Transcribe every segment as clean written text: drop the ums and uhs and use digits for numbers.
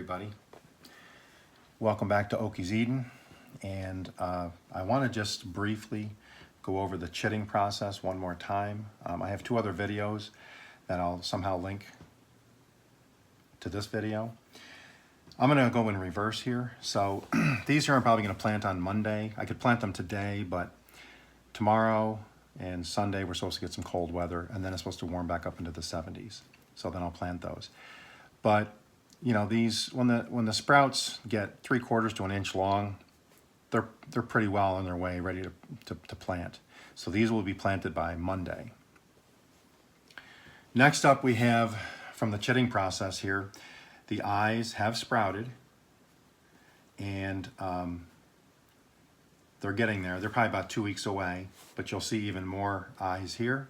everybody. Welcome back to Okies Eden, and I want to just briefly go over the chitting process one more time. I have two other videos that I'll somehow link to this video. I'm going to go in reverse here. So these here I'm probably going to plant on Monday. I could plant them today, but tomorrow and Sunday we're supposed to get some cold weather, and then it's supposed to warm back up into the 70s. So then I'll plant those. But you know, these when the sprouts get 3/4 to an inch long, they're pretty well on their way, ready to plant. So these will be planted by Monday. Next up, we have from the chitting process here, the eyes have sprouted, and they're getting there. They're probably about 2 weeks away, but you'll see even more eyes here.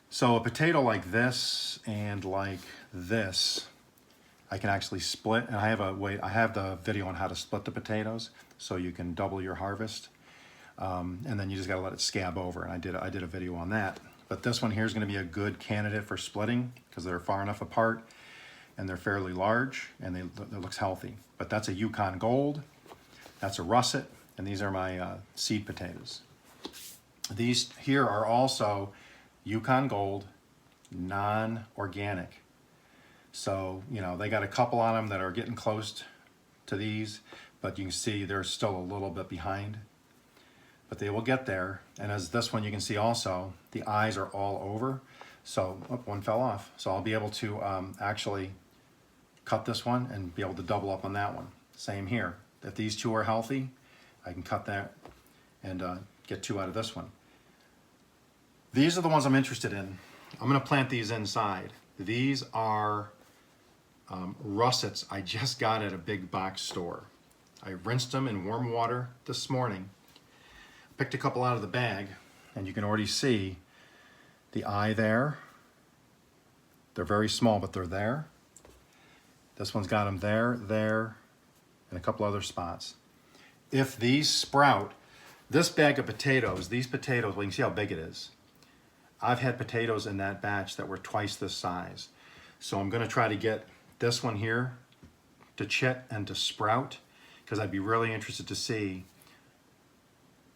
So a potato like this and like this, I can actually split, and I have the video on how to split the potatoes, so you can double your harvest, and then you just got to let it scab over. And I did a video on that. But this one here is going to be a good candidate for splitting because they're far enough apart, and they're fairly large, and it looks healthy. But that's a Yukon Gold, that's a russet, and these are my seed potatoes. These here are also Yukon Gold, non-organic. So, you know, they got a couple on them that are getting close to these, but you can see they're still a little bit behind. But they will get there. And as this one, you can see also, the eyes are all over. So, oh, one fell off. So I'll be able to actually cut this one and be able to double up on that one. Same here. If these two are healthy, I can cut that and get two out of this one. These are the ones I'm interested in. I'm going to plant these inside. These are russets I just got at a big box store. I rinsed them in warm water this morning. Picked a couple out of the bag, and you can already see the eye there. They're very small, but they're there. This one's got them there, and a couple other spots. If these sprout, this bag of potatoes, these potatoes, well, you can see how big it is. I've had potatoes in that batch that were twice this size. So I'm going to try to get this one here to chit and to sprout, because I'd be really interested to see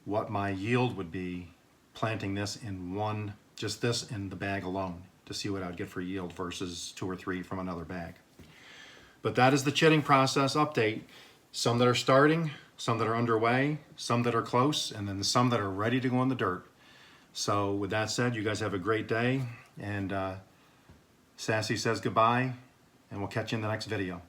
what my yield would be planting this in one, just this in the bag alone, to see what I'd get for yield versus 2 or 3 from another bag. But that is the chitting process update. Some that are starting, some that are underway, some that are close, and then some that are ready to go in the dirt. So with that said, you guys have a great day, and Sassy says goodbye, and we'll catch you in the next video.